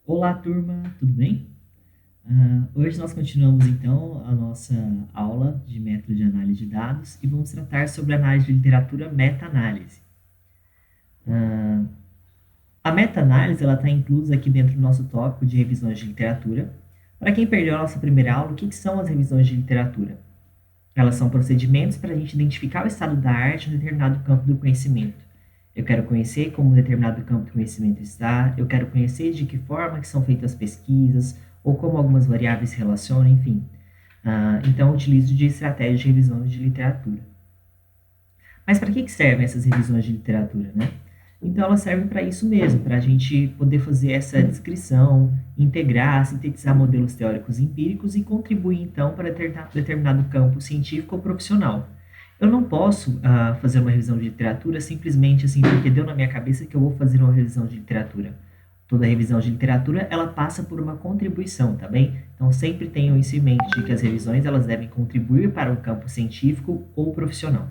Olá, turma, tudo bem? Hoje nós continuamos então a nossa aula de método de análise de dados e vamos tratar sobre a análise de literatura meta-análise. A meta-análise está inclusa aqui dentro do nosso tópico de revisões de literatura. Para quem perdeu a nossa primeira aula, o que são as revisões de literatura? Elas são procedimentos para a gente identificar o estado da arte em um determinado campo do conhecimento. Eu quero conhecer como um determinado campo de conhecimento está, eu quero conhecer de que forma que são feitas as pesquisas, ou como algumas variáveis se relacionam, enfim. Então, eu utilizo de estratégias de revisão de literatura. Mas para que servem essas revisões de literatura, né? Então, elas servem para isso mesmo, para a gente poder fazer essa descrição, integrar, sintetizar modelos teóricos e empíricos e contribuir, então, para determinado campo científico ou profissional. Eu não posso fazer uma revisão de literatura simplesmente assim, porque deu na minha cabeça que eu vou fazer uma revisão de literatura. Toda revisão de literatura, ela passa por uma contribuição, tá bem? Então, sempre tenham isso em mente, de que as revisões, elas devem contribuir para um campo científico ou profissional.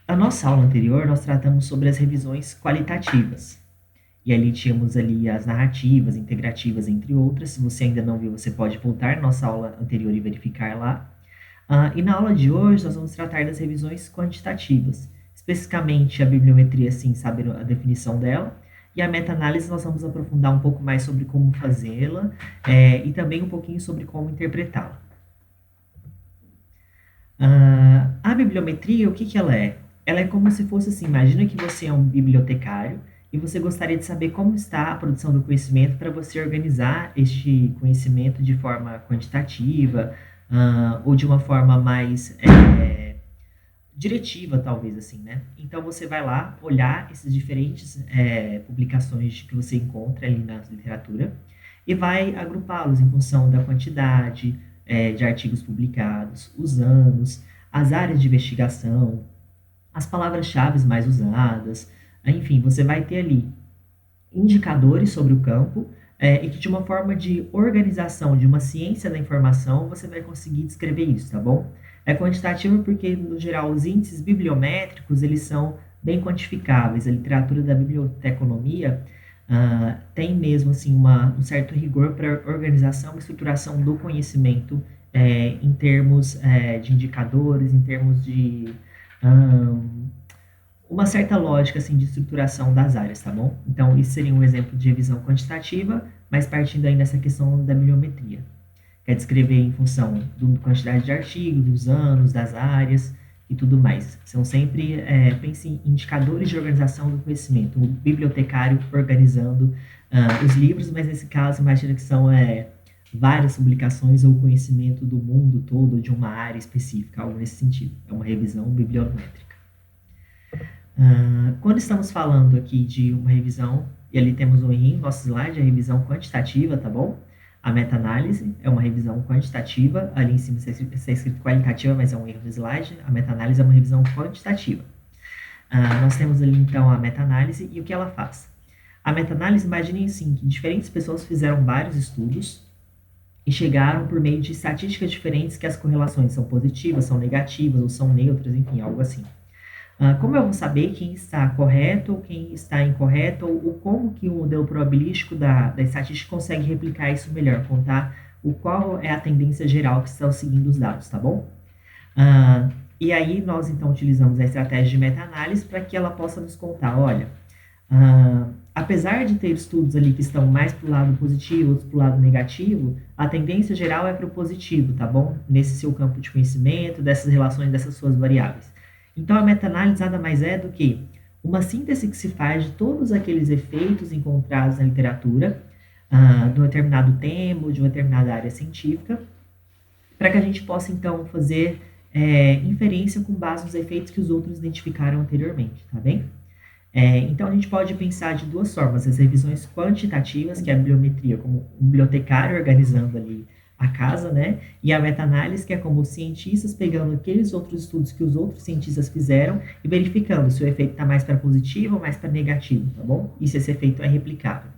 A nossa aula anterior, nós tratamos sobre as revisões qualitativas. E ali tínhamos ali as narrativas, integrativas, entre outras. Se você ainda não viu, você pode voltar na nossa aula anterior e verificar lá. E na aula de hoje, nós vamos tratar das revisões quantitativas. Especificamente a bibliometria, sim, saber a definição dela. E a meta-análise, nós vamos aprofundar um pouco mais sobre como fazê-la e também um pouquinho sobre como interpretá-la. A bibliometria, o que ela é? Ela é como se fosse assim, imagina que você é um bibliotecário e você gostaria de saber como está a produção do conhecimento para você organizar este conhecimento de forma quantitativa, ou de uma forma mais diretiva, talvez assim, né? Então você vai lá olhar essas diferentes publicações que você encontra ali na literatura e vai agrupá-los em função da quantidade de artigos publicados, os anos, as áreas de investigação, as palavras-chave mais usadas, enfim, você vai ter ali indicadores sobre o campo e que de uma forma de organização de uma ciência da informação você vai conseguir descrever isso, tá bom? É quantitativo porque, no geral, os índices bibliométricos, eles são bem quantificáveis. A literatura da biblioteconomia tem mesmo assim um certo rigor para organização e estruturação do conhecimento em termos de indicadores, em termos de uma certa lógica assim de estruturação das áreas, tá bom? Então, isso seria um exemplo de revisão quantitativa, mas partindo aí dessa questão da bibliometria. Quer descrever em função da quantidade de artigos, dos anos, das áreas e tudo mais. São sempre, pense em indicadores de organização do conhecimento. O bibliotecário organizando os livros, mas nesse caso, imagina que são várias publicações ou conhecimento do mundo todo, de uma área específica, algo nesse sentido. É uma revisão bibliométrica. Quando estamos falando aqui de uma revisão, e ali temos um erro, nosso slide, a revisão quantitativa, tá bom? A meta-análise é uma revisão quantitativa, ali em cima está escrito qualitativa, mas é um erro no slide. A meta-análise é uma revisão quantitativa. Nós temos ali, então, a meta-análise e o que ela faz. A meta-análise, imaginem assim, que diferentes pessoas fizeram vários estudos e chegaram por meio de estatísticas diferentes que as correlações são positivas, são negativas ou são neutras, enfim, algo assim. Como eu vou saber quem está correto ou quem está incorreto, ou como que o modelo probabilístico da estatística consegue replicar isso melhor, contar qual é a tendência geral que estão seguindo os dados, tá bom? E aí nós então utilizamos a estratégia de meta-análise para que ela possa nos contar, olha, apesar de ter estudos ali que estão mais para o lado positivo, outros para o lado negativo, a tendência geral é para o positivo, tá bom? Nesse seu campo de conhecimento, dessas relações, dessas suas variáveis. Então, a meta-análise nada mais é do que uma síntese que se faz de todos aqueles efeitos encontrados na literatura, de um determinado tema, de uma determinada área científica, para que a gente possa, então, fazer inferência com base nos efeitos que os outros identificaram anteriormente, tá bem? Então, a gente pode pensar de duas formas: as revisões quantitativas, que é a bibliometria, como um bibliotecário organizando ali a casa, né? E a meta-análise, que é como os cientistas pegando aqueles outros estudos que os outros cientistas fizeram e verificando se o efeito está mais para positivo ou mais para negativo, tá bom? E se esse efeito é replicável.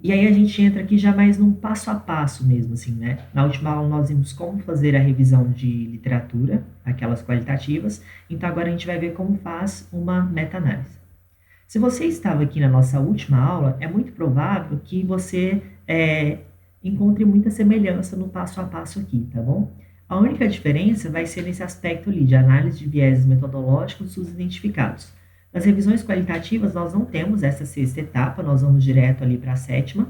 E aí a gente entra aqui já mais num passo a passo mesmo, assim, né? Na última aula nós vimos como fazer a revisão de literatura, aquelas qualitativas, então agora a gente vai ver como faz uma meta-análise. Se você estava aqui na nossa última aula, é muito provável que você encontre muita semelhança no passo a passo aqui, tá bom? A única diferença vai ser nesse aspecto ali de análise de vieses metodológicos dos identificados. Nas revisões qualitativas, nós não temos essa sexta etapa, nós vamos direto ali para a sétima,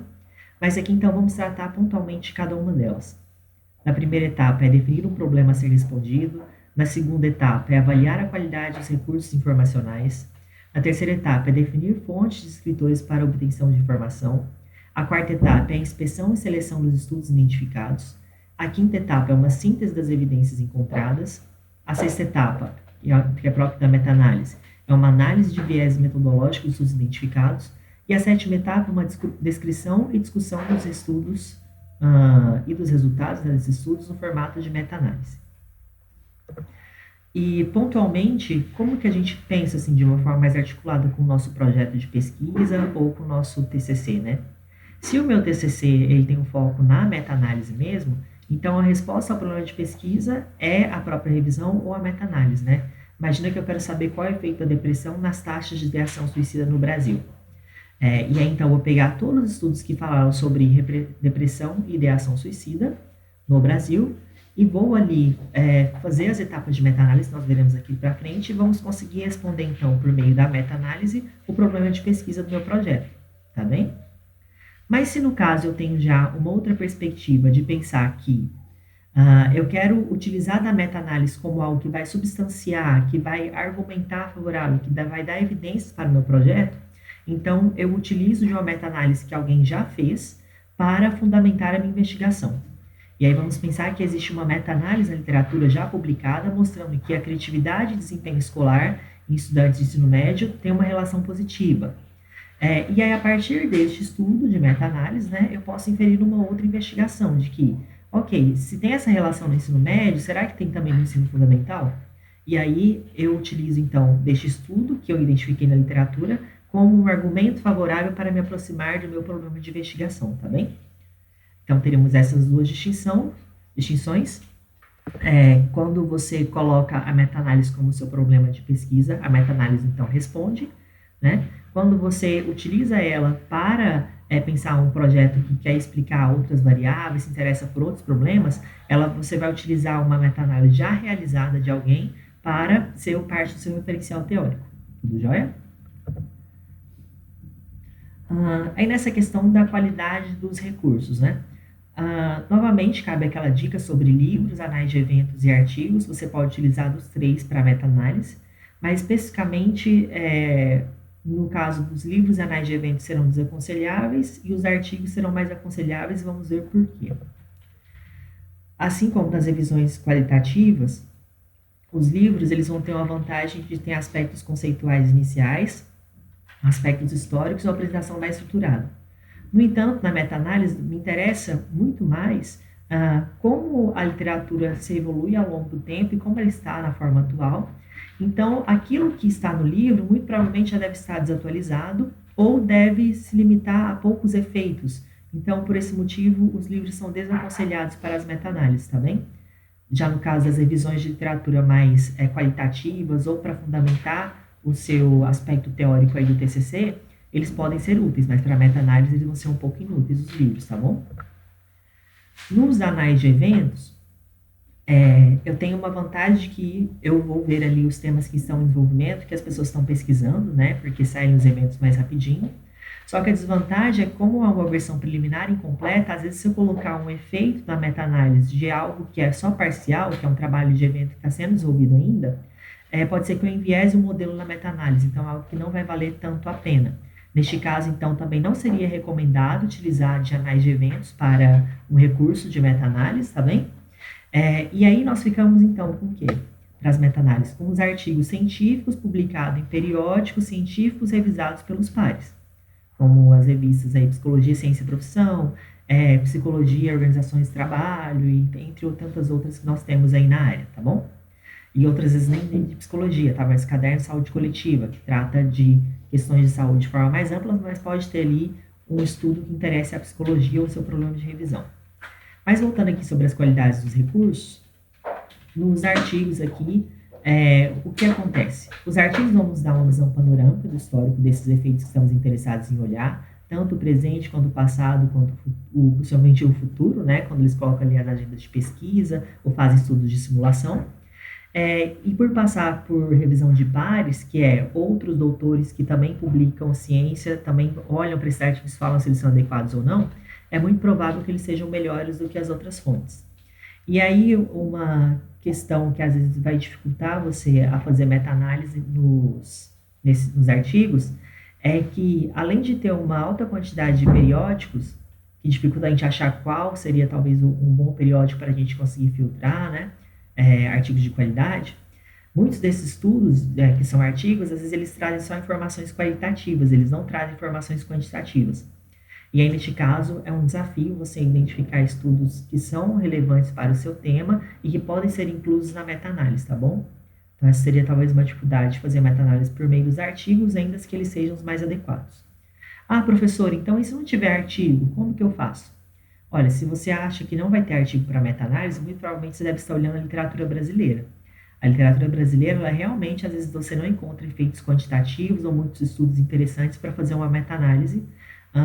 mas aqui então vamos tratar pontualmente de cada uma delas. Na primeira etapa é definir um problema a ser respondido, na segunda etapa é avaliar a qualidade dos recursos informacionais, a terceira etapa é definir fontes de escritores para obtenção de informação, a quarta etapa é a inspeção e seleção dos estudos identificados, a quinta etapa é uma síntese das evidências encontradas, a sexta etapa, que é própria da meta-análise, é uma análise de viés metodológicos dos estudos identificados, e a sétima etapa é uma descrição e discussão dos estudos e dos resultados desses estudos no formato de meta-análise. E, pontualmente, como que a gente pensa, assim, de uma forma mais articulada com o nosso projeto de pesquisa ou com o nosso TCC, né? Se o meu TCC, ele tem um foco na meta-análise mesmo, então a resposta ao problema de pesquisa é a própria revisão ou a meta-análise, né? Imagina que eu quero saber qual é o efeito da depressão nas taxas de ideação suicida no Brasil. E aí, então, eu vou pegar todos os estudos que falaram sobre depressão e ideação suicida no Brasil e vou ali fazer as etapas de meta-análise, nós veremos aqui para frente, e vamos conseguir responder, então, por meio da meta-análise, o problema de pesquisa do meu projeto, tá bem? Mas se no caso eu tenho já uma outra perspectiva de pensar que eu quero utilizar da meta-análise como algo que vai substanciar, que vai argumentar favorável, que vai dar evidências para o meu projeto, então eu utilizo de uma meta-análise que alguém já fez para fundamentar a minha investigação. E aí vamos pensar que existe uma meta-análise na literatura já publicada mostrando que a criatividade e desempenho escolar em estudantes de ensino médio tem uma relação positiva. E aí, a partir deste estudo de meta-análise, né, eu posso inferir uma outra investigação de que, ok, se tem essa relação no ensino médio, será que tem também no ensino fundamental? E aí eu utilizo, então, deste estudo que eu identifiquei na literatura como um argumento favorável para me aproximar do meu problema de investigação, tá bem? Então, teremos essas duas distinções. Quando você coloca a meta-análise como seu problema de pesquisa, a meta-análise, então, responde, né? Quando você utiliza ela para pensar um projeto que quer explicar outras variáveis, se interessa por outros problemas, você vai utilizar uma meta-análise já realizada de alguém para ser parte do seu referencial teórico. Tudo jóia? Aí nessa questão da qualidade dos recursos, né? Novamente, cabe aquela dica sobre livros, anais de eventos e artigos. Você pode utilizar dos três para meta-análise, mas especificamente, no caso dos livros e anais de eventos serão desaconselháveis e os artigos serão mais aconselháveis, vamos ver por quê. Assim como nas revisões qualitativas, os livros eles vão ter uma vantagem de ter aspectos conceituais iniciais, aspectos históricos e uma apresentação mais estruturada. No entanto, na meta-análise, me interessa muito mais como a literatura se evolui ao longo do tempo e como ela está na forma atual. Então, aquilo que está no livro, muito provavelmente já deve estar desatualizado ou deve se limitar a poucos efeitos. Então, por esse motivo, os livros são desaconselhados para as meta-análises, tá bem? Já no caso das revisões de literatura mais qualitativas ou para fundamentar o seu aspecto teórico aí do TCC, eles podem ser úteis, mas para meta-análise eles vão ser um pouco inúteis, os livros, tá bom? Nos anais de eventos, eu tenho uma vantagem de que eu vou ver ali os temas que estão em desenvolvimento, que as pessoas estão pesquisando, né, porque saem os eventos mais rapidinho. Só que a desvantagem é como é uma versão preliminar incompleta, às vezes se eu colocar um efeito na meta-análise de algo que é só parcial, que é um trabalho de evento que está sendo desenvolvido ainda, pode ser que eu enviese um modelo na meta-análise, então é algo que não vai valer tanto a pena. Neste caso, então, também não seria recomendado utilizar de anais de eventos para um recurso de meta-análise, tá bem? E aí nós ficamos, então, com o quê? Para as meta-análises, com os artigos científicos publicados em periódicos científicos revisados pelos pares, como as revistas aí, Psicologia, Ciência e Profissão, Psicologia, Organizações de Trabalho, e entre tantas outras que nós temos aí na área, tá bom? E outras vezes nem de psicologia, tá? Mas Caderno de Saúde Coletiva, que trata de questões de saúde de forma mais ampla, mas pode ter ali um estudo que interesse a psicologia ou o seu problema de revisão. Mas voltando aqui sobre as qualidades dos recursos, nos artigos aqui, o que acontece? Os artigos vão nos dar uma visão panorâmica do histórico desses efeitos que estamos interessados em olhar, tanto o presente quanto o passado, quanto principalmente o futuro, né, quando eles colocam ali as agendas de pesquisa ou fazem estudos de simulação. E por passar por revisão de pares, que é outros doutores que também publicam ciência, também olham para esses artigos e falam se eles são adequados ou não, é muito provável que eles sejam melhores do que as outras fontes. E aí, uma questão que às vezes vai dificultar você a fazer meta-análise nos artigos é que, além de ter uma alta quantidade de periódicos, que dificulta a gente achar qual seria talvez um bom periódico para a gente conseguir filtrar, né, artigos de qualidade, muitos desses estudos, que são artigos, às vezes eles trazem só informações qualitativas, eles não trazem informações quantitativas. E aí, neste caso, é um desafio você identificar estudos que são relevantes para o seu tema e que podem ser inclusos na meta-análise, tá bom? Então, essa seria talvez uma dificuldade de fazer meta-análise por meio dos artigos, ainda que eles sejam os mais adequados. Ah, professor, então e se não tiver artigo, como que eu faço? Olha, se você acha que não vai ter artigo para meta-análise, muito provavelmente você deve estar olhando a literatura brasileira. A literatura brasileira, ela realmente, às vezes, você não encontra efeitos quantitativos ou muitos estudos interessantes para fazer uma meta-análise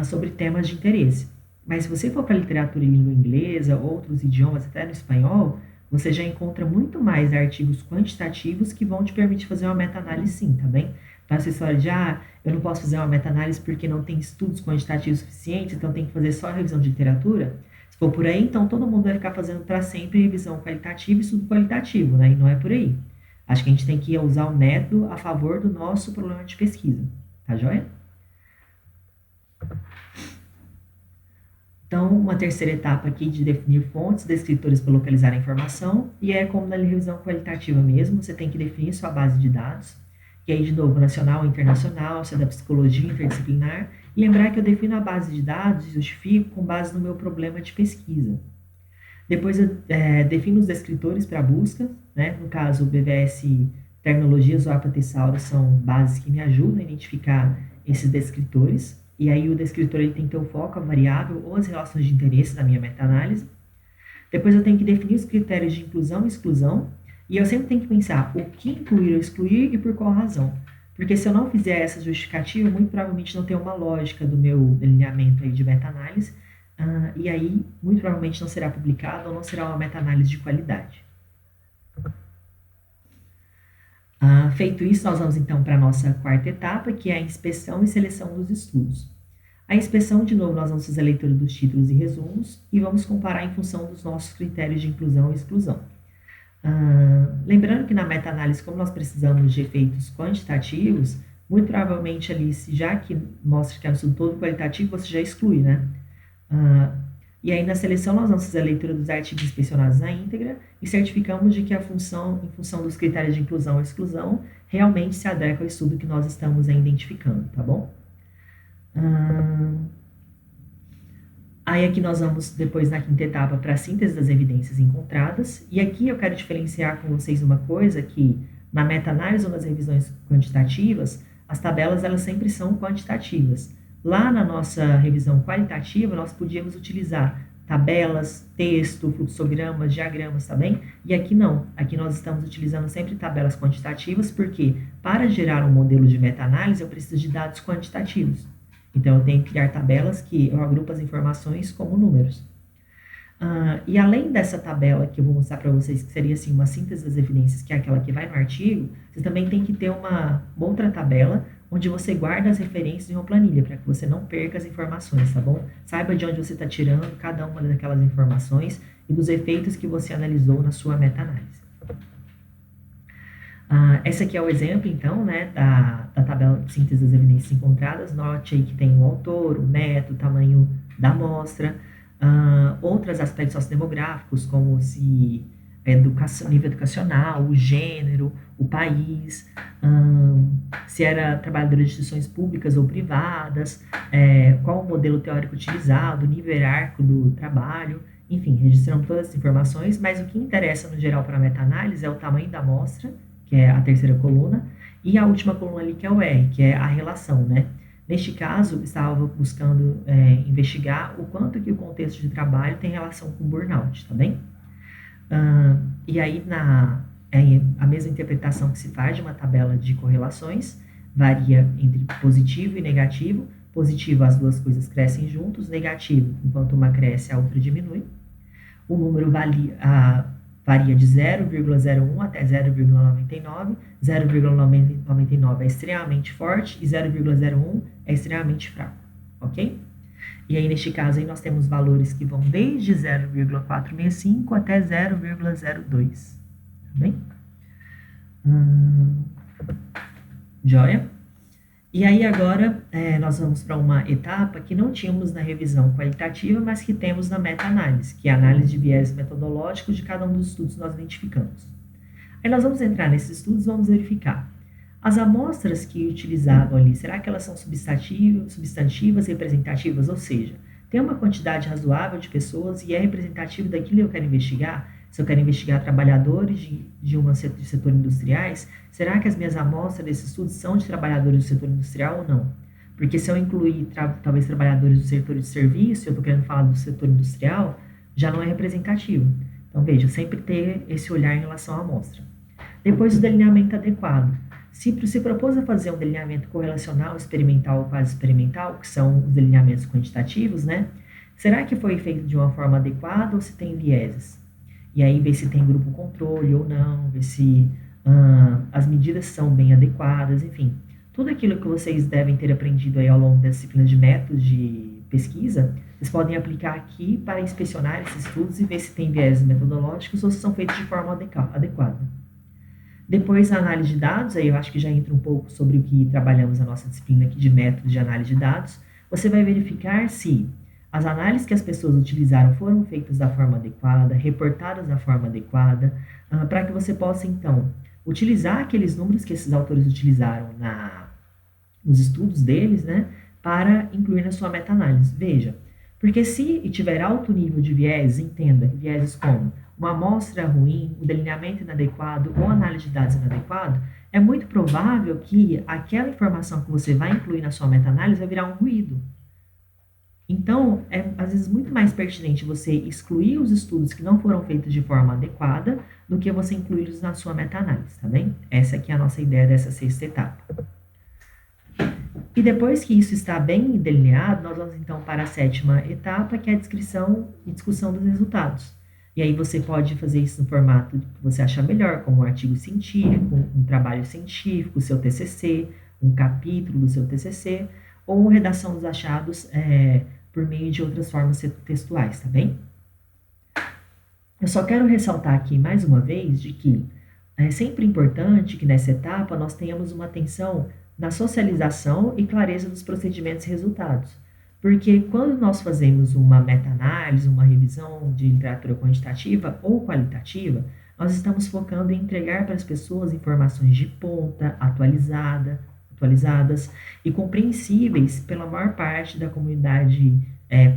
sobre temas de interesse. Mas se você for para a literatura em língua inglesa, outros idiomas, até no espanhol, você já encontra muito mais artigos quantitativos que vão te permitir fazer uma meta-análise sim, tá bem? Então, essa história de, eu não posso fazer uma meta-análise porque não tem estudos quantitativos suficientes, então tem que fazer só a revisão de literatura. Se for por aí, então todo mundo vai ficar fazendo para sempre revisão qualitativa e estudo qualitativo, né? E não é por aí. Acho que a gente tem que usar o método a favor do nosso problema de pesquisa. Tá joia? Então, uma terceira etapa aqui de definir fontes descritores para localizar a informação, e é como na revisão qualitativa mesmo, você tem que definir sua base de dados, e aí, de novo, nacional, internacional, se é da psicologia interdisciplinar, e lembrar que eu defino a base de dados e justifico com base no meu problema de pesquisa. Depois eu defino os descritores para busca, né? No caso, o BVS Terminologias ou APA Thesaurus são bases que me ajudam a identificar esses descritores, e aí o descritor ele tem que ter o foco, a variável ou as relações de interesse na minha meta-análise. Depois eu tenho que definir os critérios de inclusão e exclusão, e eu sempre tenho que pensar o que incluir ou excluir e por qual razão. Porque se eu não fizer essa justificativa, muito provavelmente não tem uma lógica do meu delineamento aí de meta-análise, e aí muito provavelmente não será publicado ou não será uma meta-análise de qualidade. Feito isso, nós vamos então para a nossa quarta etapa, que é a inspeção e seleção dos estudos. A inspeção, de novo, nós vamos fazer a leitura dos títulos e resumos e vamos comparar em função dos nossos critérios de inclusão e exclusão. Lembrando que na meta-análise, como nós precisamos de efeitos quantitativos, muito provavelmente ali, já que mostra que é um estudo todo qualitativo, você já exclui, né? E aí, na seleção, nós vamos fazer a leitura dos artigos inspecionados na íntegra e certificamos de que a função, em função dos critérios de inclusão e exclusão, realmente se adequa ao estudo que nós estamos aí identificando, tá bom? Aí aqui nós vamos, depois, na quinta etapa, para a síntese das evidências encontradas. E aqui eu quero diferenciar com vocês uma coisa, que na meta-análise ou nas revisões quantitativas, as tabelas, elas sempre são quantitativas. Lá na nossa revisão qualitativa, nós podíamos utilizar tabelas, texto, fluxogramas, diagramas, tá bem? E aqui não. Aqui nós estamos utilizando sempre tabelas quantitativas, porque para gerar um modelo de meta-análise, eu preciso de dados quantitativos. Então, eu tenho que criar tabelas que eu agrupo as informações como números. E além dessa tabela que eu vou mostrar para vocês, que seria assim, uma síntese das evidências, que é aquela que vai no artigo, você também tem que ter uma outra tabela onde você guarda as referências em uma planilha, para que você não perca as informações, tá bom? Saiba de onde você está tirando cada uma daquelas informações e dos efeitos que você analisou na sua meta-análise. Esse aqui é o exemplo, então, né, da tabela de síntese das evidências encontradas. Note aí que tem o autor, o método, o tamanho da amostra, outros aspectos sociodemográficos, como se nível educacional, o gênero, o país, se era trabalhador de instituições públicas ou privadas, qual o modelo teórico utilizado, o nível hierárquico do trabalho, enfim, registramos todas as informações, mas o que interessa no geral para a meta-análise é o tamanho da amostra, que é a terceira coluna, e a última coluna ali que é o R, que é a relação, né? Neste caso, estava buscando investigar o quanto que o contexto de trabalho tem relação com burnout, tá bem? E aí, a mesma interpretação que se faz de uma tabela de correlações varia entre positivo e negativo. Positivo, as duas coisas crescem juntos. Negativo, enquanto uma cresce, a outra diminui. O número varia de 0,01 até 0,99. 0,99 é extremamente forte e 0,01 é extremamente fraco, ok? E aí, neste caso, aí, nós temos valores que vão desde 0,465 até 0,02. Tá bem? Joia? E aí, agora, nós vamos para uma etapa que não tínhamos na revisão qualitativa, mas que temos na meta-análise, que é a análise de viés metodológicos de cada um dos estudos que nós identificamos. Aí nós vamos entrar nesses estudos e vamos verificar. As amostras que utilizavam ali, será que elas são substantivas, representativas? Ou seja, tem uma quantidade razoável de pessoas e é representativo daquilo que eu quero investigar? Se eu quero investigar trabalhadores de setor industriais, será que as minhas amostras desses estudos são de trabalhadores do setor industrial ou não? Porque se eu incluir talvez trabalhadores do setor de serviço, eu estou querendo falar do setor industrial, já não é representativo. Então, veja, sempre ter esse olhar em relação à amostra. Depois, o delineamento adequado. Se propôs a fazer um delineamento correlacional, experimental ou quase experimental, que são os delineamentos quantitativos, né? Será que foi feito de uma forma adequada ou se tem vieses? E aí, ver se tem grupo controle ou não, ver se as medidas são bem adequadas, enfim. Tudo aquilo que vocês devem ter aprendido aí ao longo da disciplina de métodos de pesquisa, vocês podem aplicar aqui para inspecionar esses estudos e ver se tem vieses metodológicos ou se são feitos de forma adequada. Depois, a análise de dados, aí eu acho que já entra um pouco sobre o que trabalhamos na nossa disciplina aqui de métodos de análise de dados. Você vai verificar se as análises que as pessoas utilizaram foram feitas da forma adequada, reportadas da forma adequada, para que você possa, então, utilizar aqueles números que esses autores utilizaram nos estudos deles, né, para incluir na sua meta-análise. Veja, porque se tiver alto nível de viés, entenda que viéses como uma amostra ruim, um delineamento inadequado ou análise de dados inadequado, é muito provável que aquela informação que você vai incluir na sua meta-análise vai virar um ruído. Então, é às vezes muito mais pertinente você excluir os estudos que não foram feitos de forma adequada do que você incluí-los na sua meta-análise, tá bem? Essa aqui é a nossa ideia dessa sexta etapa. E depois que isso está bem delineado, nós vamos então para a sétima etapa, que é a descrição e discussão dos resultados. E aí você pode fazer isso no formato que você achar melhor, como um artigo científico, um trabalho científico, seu TCC, um capítulo do seu TCC, ou redação dos achados por meio de outras formas textuais, tá bem? Eu só quero ressaltar aqui mais uma vez de que é sempre importante que nessa etapa nós tenhamos uma atenção na socialização e clareza dos procedimentos e resultados. Porque quando nós fazemos uma meta-análise, uma revisão de literatura quantitativa ou qualitativa, nós estamos focando em entregar para as pessoas informações de ponta, atualizadas e compreensíveis pela maior parte da comunidade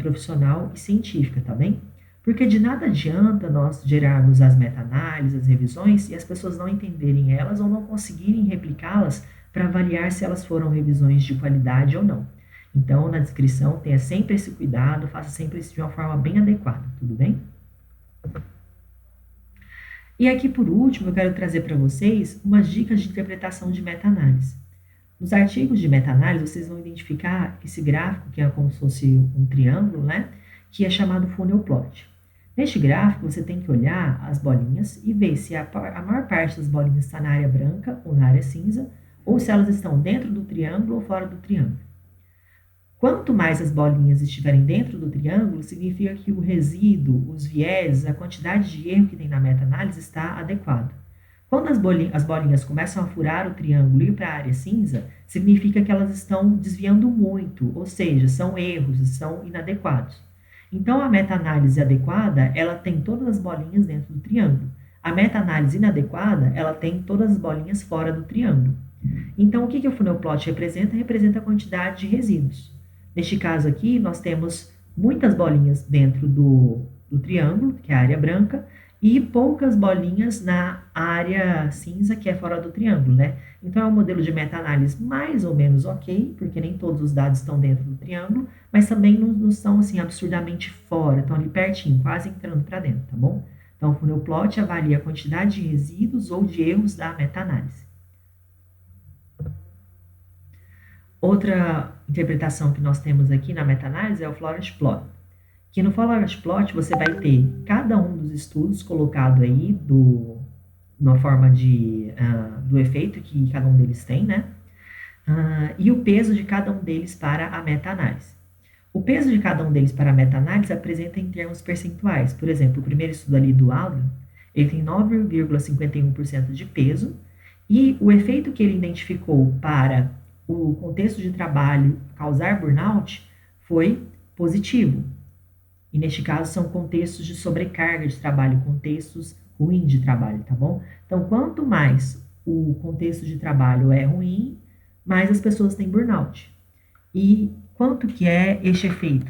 profissional e científica, tá bem? Porque de nada adianta nós gerarmos as meta-análises, as revisões, e as pessoas não entenderem elas ou não conseguirem replicá-las para avaliar se elas foram revisões de qualidade ou não. Então, na descrição, tenha sempre esse cuidado, faça sempre isso de uma forma bem adequada, tudo bem? E aqui, por último, eu quero trazer para vocês umas dicas de interpretação de meta-análise. Nos artigos de meta-análise, vocês vão identificar esse gráfico, que é como se fosse um triângulo, né? Que é chamado funnel plot. Neste gráfico, você tem que olhar as bolinhas e ver se a maior parte das bolinhas está na área branca ou na área cinza, ou se elas estão dentro do triângulo ou fora do triângulo. Quanto mais as bolinhas estiverem dentro do triângulo, significa que o resíduo, os viés, a quantidade de erro que tem na meta-análise está adequado. Quando as bolinhas começam a furar o triângulo e ir para a área cinza, significa que elas estão desviando muito, ou seja, são erros, são inadequados. Então, a meta-análise adequada, ela tem todas as bolinhas dentro do triângulo. A meta-análise inadequada, ela tem todas as bolinhas fora do triângulo. Então, o que o funnel plot representa? Representa a quantidade de resíduos. Neste caso aqui, nós temos muitas bolinhas dentro do triângulo, que é a área branca, e poucas bolinhas na área cinza que é fora do triângulo, né? Então é um modelo de meta-análise mais ou menos ok, porque nem todos os dados estão dentro do triângulo, mas também não estão assim absurdamente fora, estão ali pertinho, quase entrando para dentro, tá bom? Então o funil plot avalia a quantidade de resíduos ou de erros da meta-análise. Outra interpretação que nós temos aqui na meta-análise é o flourish plot. Que no flourish plot você vai ter cada um dos estudos colocado aí na forma do efeito que cada um deles tem, né? E o peso de cada um deles para a meta-análise. O peso de cada um deles para a meta-análise apresenta em termos percentuais. Por exemplo, o primeiro estudo ali do Adler, ele tem 9,51% de peso, e o efeito que ele identificou para o contexto de trabalho causar burnout foi positivo. E neste caso são contextos de sobrecarga de trabalho, contextos ruins de trabalho, tá bom? Então, quanto mais o contexto de trabalho é ruim, mais as pessoas têm burnout. E quanto que é este efeito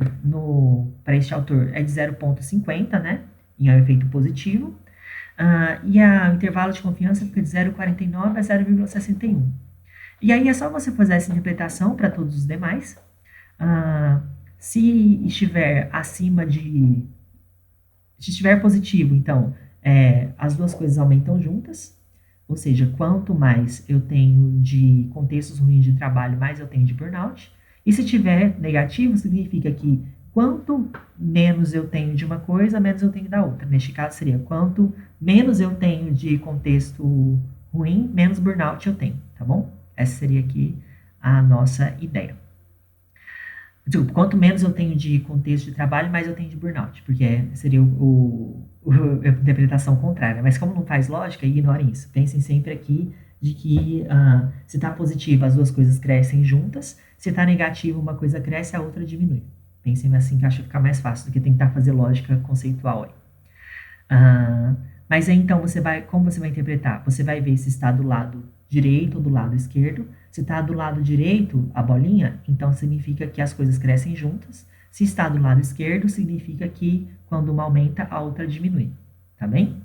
para este autor? É de 0,50, né? E é um efeito positivo. E o intervalo de confiança fica de 0,49 a 0,61. E aí é só você fazer essa interpretação para todos os demais. Se estiver acima de... Se estiver positivo, então, as duas coisas aumentam juntas. Ou seja, quanto mais eu tenho de contextos ruins de trabalho, mais eu tenho de burnout. E se tiver negativo, significa que quanto menos eu tenho de uma coisa, menos eu tenho da outra. Neste caso, seria quanto menos eu tenho de contexto ruim, menos burnout eu tenho, tá bom? Essa seria aqui a nossa ideia. Desculpa, quanto menos eu tenho de contexto de trabalho, mais eu tenho de burnout, porque seria a interpretação contrária. Mas como não faz lógica, ignorem isso. Pensem sempre aqui de que se está positivo, as duas coisas crescem juntas. Se está negativo, uma coisa cresce, a outra diminui. Pensem assim, que acho que fica mais fácil do que tentar fazer lógica conceitual aí. Mas aí, então, como você vai interpretar? Você vai ver se está do lado direito ou do lado esquerdo. Se está do lado direito, a bolinha, então significa que as coisas crescem juntas. Se está do lado esquerdo, significa que quando uma aumenta, a outra diminui. Tá bem?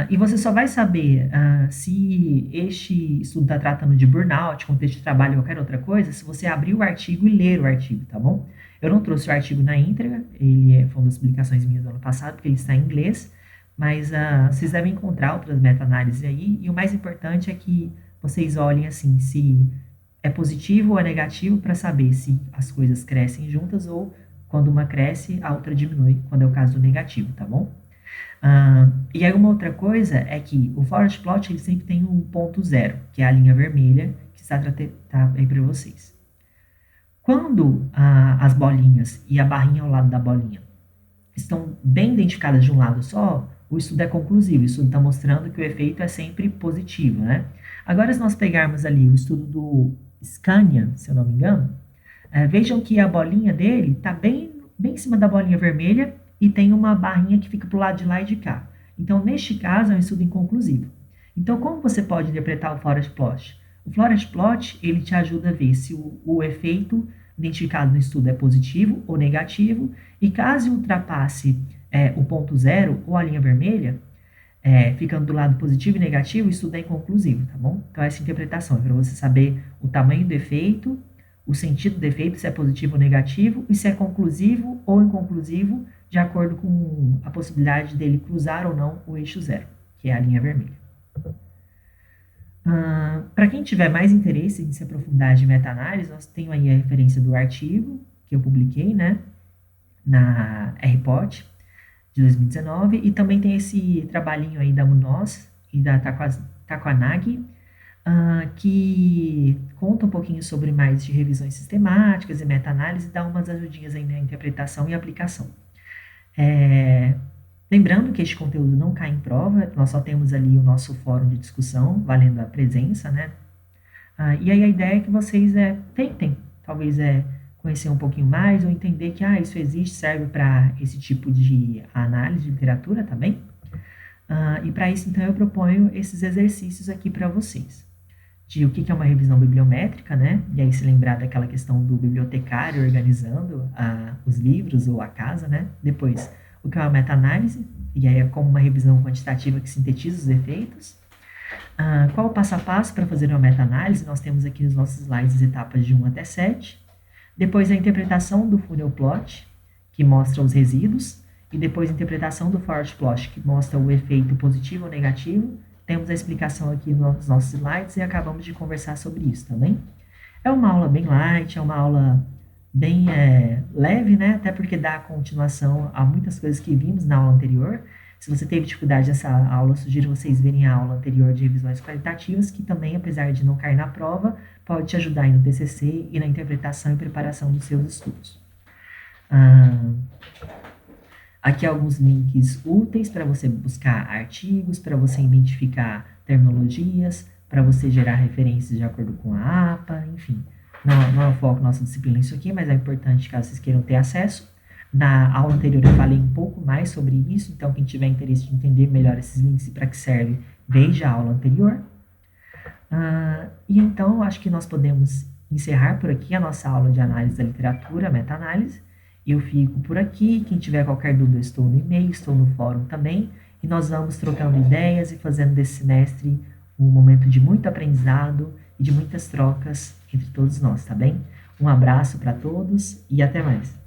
E você só vai saber se este estudo está tratando de burnout, contexto de trabalho ou qualquer outra coisa, se você abrir o artigo e ler o artigo, tá bom? Eu não trouxe o artigo na íntegra, foi uma das publicações minhas do ano passado, porque ele está em inglês, mas vocês devem encontrar outras meta-análises aí, e o mais importante é que vocês olhem assim, se é positivo ou é negativo, para saber se as coisas crescem juntas ou quando uma cresce, a outra diminui, quando é o caso do negativo, tá bom? E aí uma outra coisa é que o forest plot ele sempre tem um ponto zero, que é a linha vermelha, que está aí para vocês. Quando as bolinhas e a barrinha ao lado da bolinha estão bem identificadas de um lado só, o estudo é conclusivo. O estudo está mostrando que o efeito é sempre positivo, né? Agora, se nós pegarmos ali o estudo do Scania, se eu não me engano, vejam que a bolinha dele está bem em cima da bolinha vermelha e tem uma barrinha que fica para o lado de lá e de cá. Então, neste caso, é um estudo inconclusivo. Então, como você pode interpretar o forest plot? O forest plot, ele te ajuda a ver se o efeito identificado no estudo é positivo ou negativo, e caso ultrapasse o ponto zero ou a linha vermelha, ficando do lado positivo e negativo, o estudo é inconclusivo, tá bom? Então, essa interpretação é para você saber o tamanho do efeito, o sentido do efeito, se é positivo ou negativo, e se é conclusivo ou inconclusivo, de acordo com a possibilidade dele cruzar ou não o eixo zero, que é a linha vermelha. Para quem tiver mais interesse em se aprofundar de meta-análise, nós temos aí a referência do artigo que eu publiquei, né, na RPOT de 2019, e também tem esse trabalhinho aí da Munoz e da Takwanagi, que conta um pouquinho sobre mais de revisões sistemáticas e meta-análise e dá umas ajudinhas aí na interpretação e aplicação. Lembrando que este conteúdo não cai em prova, nós só temos ali o nosso fórum de discussão, valendo a presença, né? E aí a ideia é que vocês tentem, talvez conhecer um pouquinho mais ou entender que isso existe, serve para esse tipo de análise de literatura também. E para isso, então, eu proponho esses exercícios aqui para vocês. De o que é uma revisão bibliométrica, né? E aí se lembrar daquela questão do bibliotecário organizando os livros ou a casa, né? Depois, o que é uma meta-análise, e aí é como uma revisão quantitativa que sintetiza os efeitos. Qual o passo a passo para fazer uma meta-análise? Nós temos aqui nos nossos slides as etapas de 1 até 7. Depois a interpretação do funnel plot, que mostra os resíduos, e depois a interpretação do forward plot, que mostra o efeito positivo ou negativo. Temos a explicação aqui nos nossos slides e acabamos de conversar sobre isso também. É uma aula bem light, é uma aula bem leve, né? Até porque dá continuação a muitas coisas que vimos na aula anterior. Se você teve dificuldade nessa aula, sugiro vocês verem a aula anterior de revisões qualitativas, que também, apesar de não cair na prova, pode te ajudar aí no TCC e na interpretação e preparação dos seus estudos. Aqui alguns links úteis para você buscar artigos, para você identificar terminologias, para você gerar referências de acordo com a APA, enfim. Não é o foco da nossa disciplina isso aqui, mas é importante caso vocês queiram ter acesso. Na aula anterior eu falei um pouco mais sobre isso, então quem tiver interesse de entender melhor esses links e para que serve, veja a aula anterior. E então, acho que nós podemos encerrar por aqui a nossa aula de análise da literatura, meta-análise. Eu fico por aqui, quem tiver qualquer dúvida, eu estou no e-mail, estou no fórum também, e nós vamos trocando ideias e fazendo desse semestre um momento de muito aprendizado e de muitas trocas entre todos nós, tá bem? Um abraço para todos e até mais.